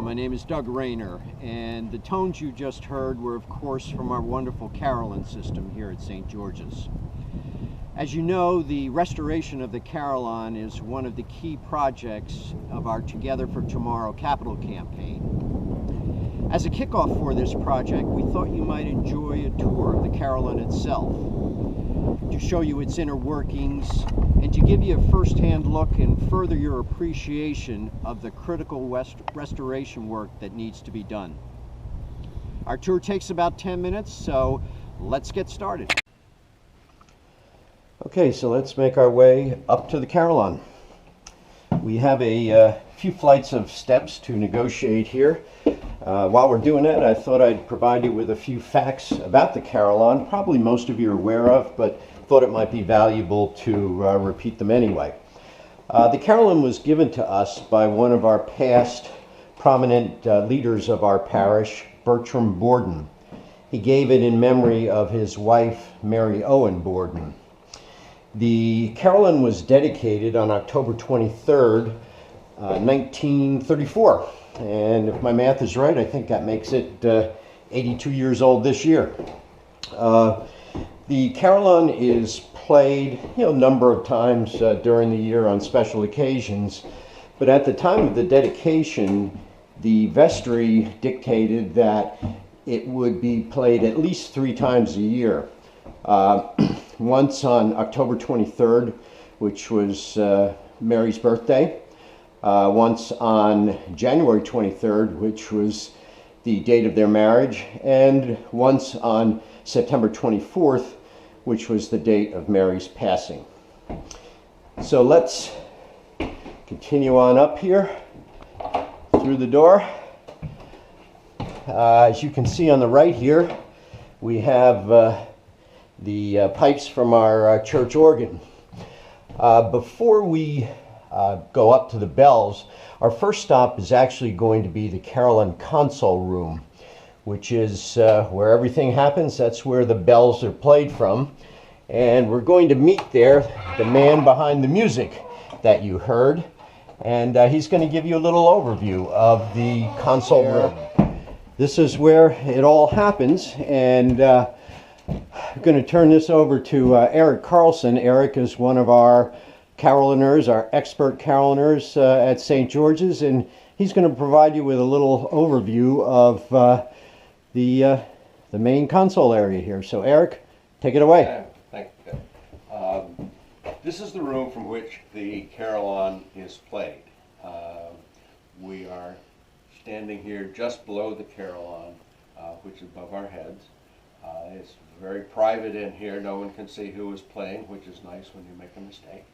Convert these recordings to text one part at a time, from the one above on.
my name is Doug Rayner, and the tones you just heard were, of course, from our wonderful Carillon system here at St. George's. As you know, the restoration of the Carillon is one of the key projects of our Together for Tomorrow capital campaign. As a kickoff for this project, we thought you might enjoy a tour of the Carillon itself, to show you its inner workings, and to give you a first-hand look and further your appreciation of the critical restoration work that needs to be done. Our tour takes about 10 minutes, so let's get started. Okay, so let's make our way up to the Carillon. We have a few flights of steps to negotiate here. While we're doing that, I thought I'd provide you with a few facts about the Carillon, probably most of you are aware of, but thought it might be valuable to repeat them anyway. The Carillon was given to us by one of our past prominent leaders of our parish, Bertram Borden. He gave it in memory of his wife, Mary Owen Borden. The Carillon was dedicated on October 23rd, 1934. And if my math is right, I think that makes it 82 years old this year. The Carillon is played a number of times during the year on special occasions, but at the time of the dedication, the vestry dictated that it would be played at least 3 times a year. Once on October 23rd, which was Mary's birthday, once on January 23rd, which was the date of their marriage, and once on September 24th, which was the date of Mary's passing. So let's continue on up here through the door. As you can see on the right here, we have the pipes from our church organ. Before we go up to the bells, our first stop is actually going to be the Carillon console room, which is where everything happens. That's where the bells are played from. And we're going to meet there the man behind the music that you heard. And he's going to give you a little overview of the console room. This is where it all happens. And I'm going to turn this over to Eric Carlson. Eric is one of our Carilloners, our expert Carilloners at St. George's, and he's going to provide you with a little overview of the main console area here. So Eric, take it away. Thank you. This is the room from which the Carillon is played. We are standing here just below the Carillon, which is above our heads. It's very private in here. No one can see who is playing, which is nice when you make a mistake.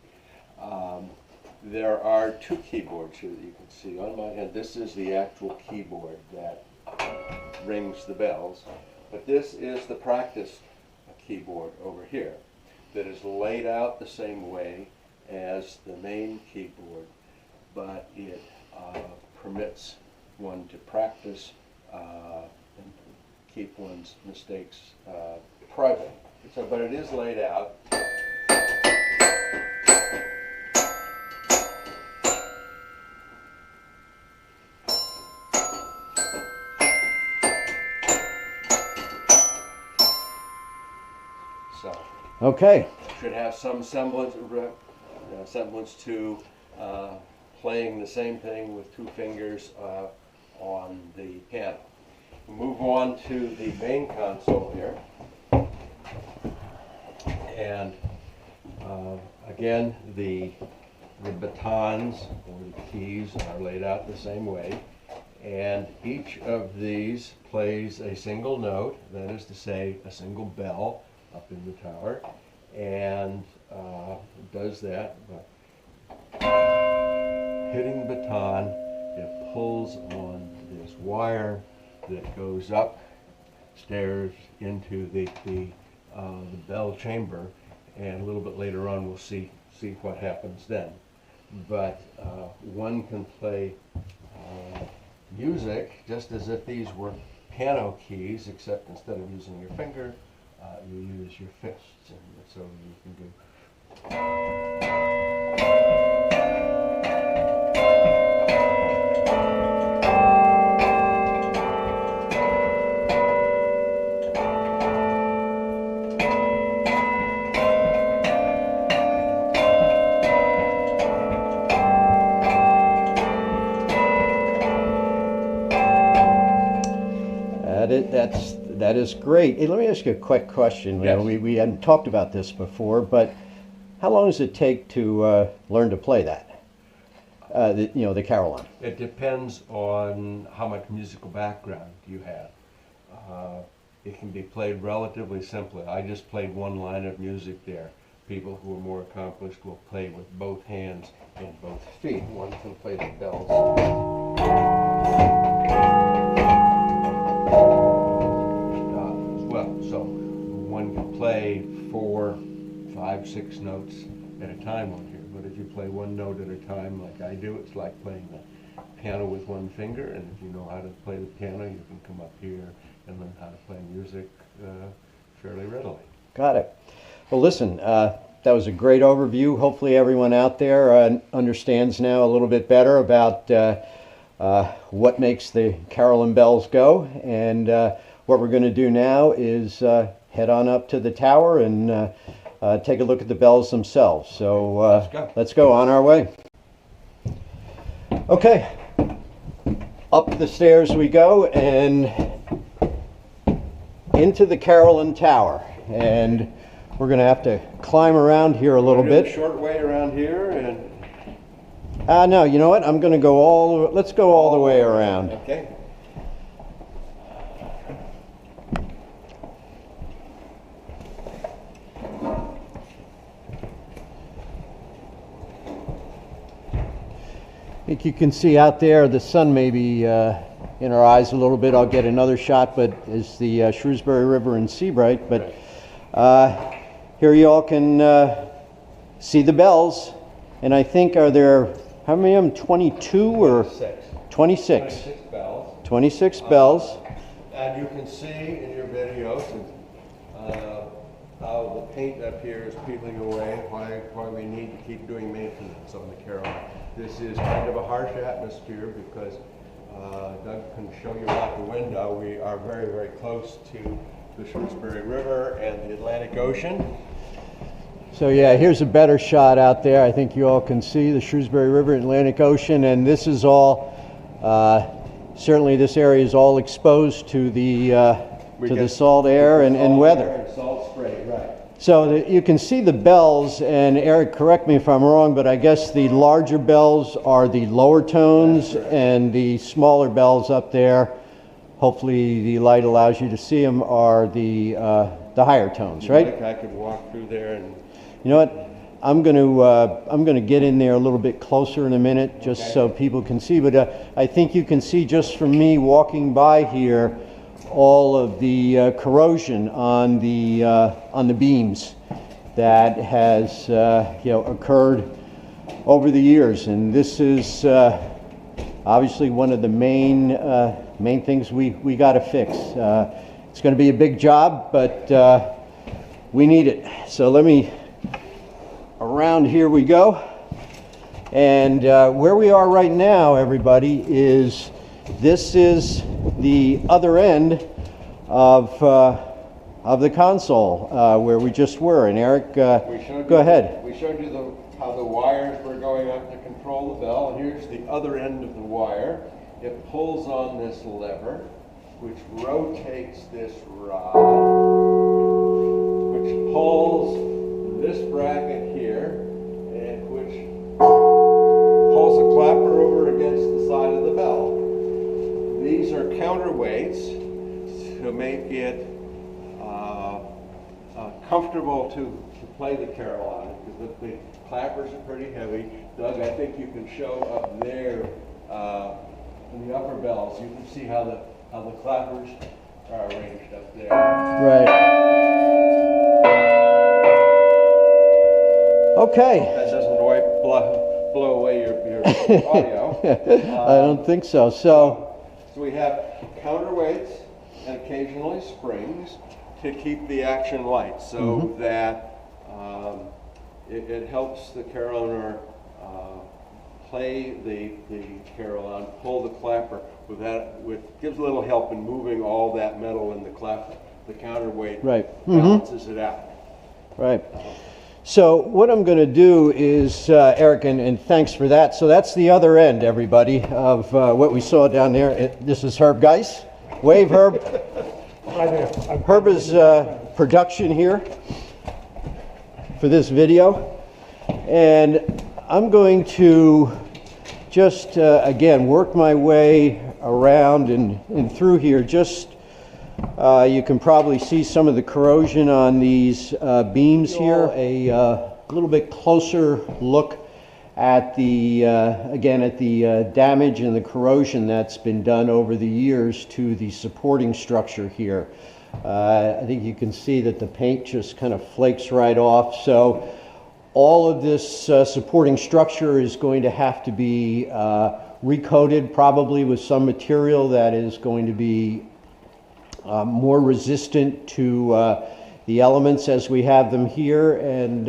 There are 2 keyboards here that you can see on my hand. This is the actual keyboard that rings the bells, but this is the practice keyboard over here that is laid out the same way as the main keyboard, but it permits one to practice and keep one's mistakes private. So, but it is laid out. So, Okay. should have some semblance to playing the same thing with 2 fingers on the piano. We move on to the main console here, and again the batons or the keys are laid out the same way, and each of these plays a single note, that is to say a single bell up in the tower, and does that by hitting the baton. It pulls on this wire that goes up stairs into the bell chamber, and a little bit later on we'll see what happens then. But one can play music just as if these were piano keys, except instead of using your finger, you use your fists, and so you can do. That is great. Hey, let me ask you a quick question. Yes. We hadn't talked about this before, but how long does it take to learn to play that? The Carillon. It depends on how much musical background you have. It can be played relatively simply. I just played one line of music there. People who are more accomplished will play with both hands and both feet. One can play the bells as well. So one can play 4, 5, 6 notes at a time on here. But if you play one note at a time like I do, it's like playing the piano with one finger. And if you know how to play the piano, you can come up here and learn how to play music fairly readily. Got it. Well, listen, that was a great overview. Hopefully everyone out there understands now a little bit better about what makes the Carillon bells go. And what we're going to do now is head on up to the tower and take a look at the bells themselves. So let's go on our way. Okay, up the stairs we go and into the Carillon Tower. And we're going to have to climb around here a little bit. A short way around here and... No, you know what? I'm going to go let's go all the way around. Okay. I think you can see out there the sun may be in our eyes a little bit. I'll get another shot, but it's the Shrewsbury River in Seabright. But here you all can see the bells. And I think, are there, how many of them, 22 or? 26. 26 bells. 26 bells. And you can see in your videos how the paint up here is peeling away, why we need to keep doing maintenance on the Carillon. This is kind of a harsh atmosphere because Doug can show you out the window. We are very, very close to the Shrewsbury River and the Atlantic Ocean. So yeah, here's a better shot out there. I think you all can see the Shrewsbury River and Atlantic Ocean, and this is all, certainly this area is all exposed to the salt air and weather. And salt spray, right. So you can see the bells, and Eric, correct me if I'm wrong, but I guess the larger bells are the lower tones, and the smaller bells up there, hopefully the light allows you to see them, are the higher tones, right? Like I could walk through there and... You know what? I'm going to get in there a little bit closer in a minute, just so people can see. But I think you can see just from me walking by here all of the corrosion on the beams that has occurred over the years, and this is obviously one of the main things we got to fix. It's going to be a big job, but we need it. So let me. Around here we go, and where we are right now, everybody, is this is the other end of the console where we just were. And Eric, go ahead. We showed you how the wires were going up to control the bell, and here's the other end of the wire. It pulls on this lever, which rotates this rod, which pulls this bracket here, and which pulls a clapper over against the side of the bell. These are counterweights to make it comfortable to play the Carillon, because the clappers are pretty heavy. Doug, I think you can show up there in the upper bells. You can see how the clappers are arranged up there. Right. Okay. That doesn't blow away your audio. I don't think so. So we have counterweights and occasionally springs to keep the action light, so that it helps the Carillon play the Carillon, pull the clapper gives a little help in moving all that metal in the clapper. The counterweight balances it out. Right. So what I'm going to do is, Eric, and thanks for that. So that's the other end, everybody, of what we saw down there. This is Herb Geis. Wave, Herb. Hi there. Herb is production here for this video, and I'm going to just again work my way around and through here. Just you can probably see some of the corrosion on these beams here. A little bit closer look at the again at the damage and the corrosion that's been done over the years to the supporting structure here. I think you can see that the paint just kind of flakes right off. So all of this supporting structure is going to have to be recoated, probably with some material that is going to be more resistant to the elements as we have them here. And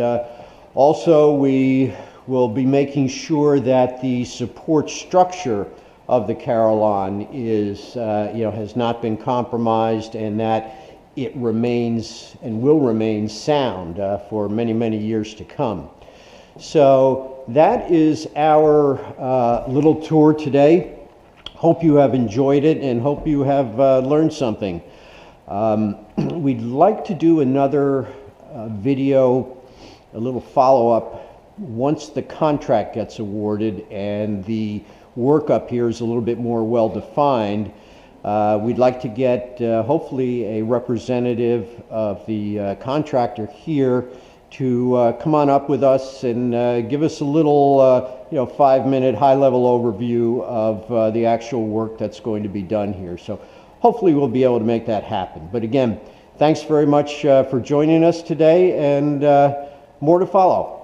also we will be making sure that the support structure of the Carillon is, has not been compromised, and that it remains and will remain sound for many, many years to come. So that is our little tour today. Hope you have enjoyed it and hope you have learned something. We'd like to do another video, a little follow-up, once the contract gets awarded and the work up here is a little bit more well defined. We'd like to get hopefully a representative of the contractor here to come on up with us and give us a little 5-minute high-level overview of the actual work that's going to be done here. So hopefully we'll be able to make that happen. But again, thanks very much for joining us today, and more to follow.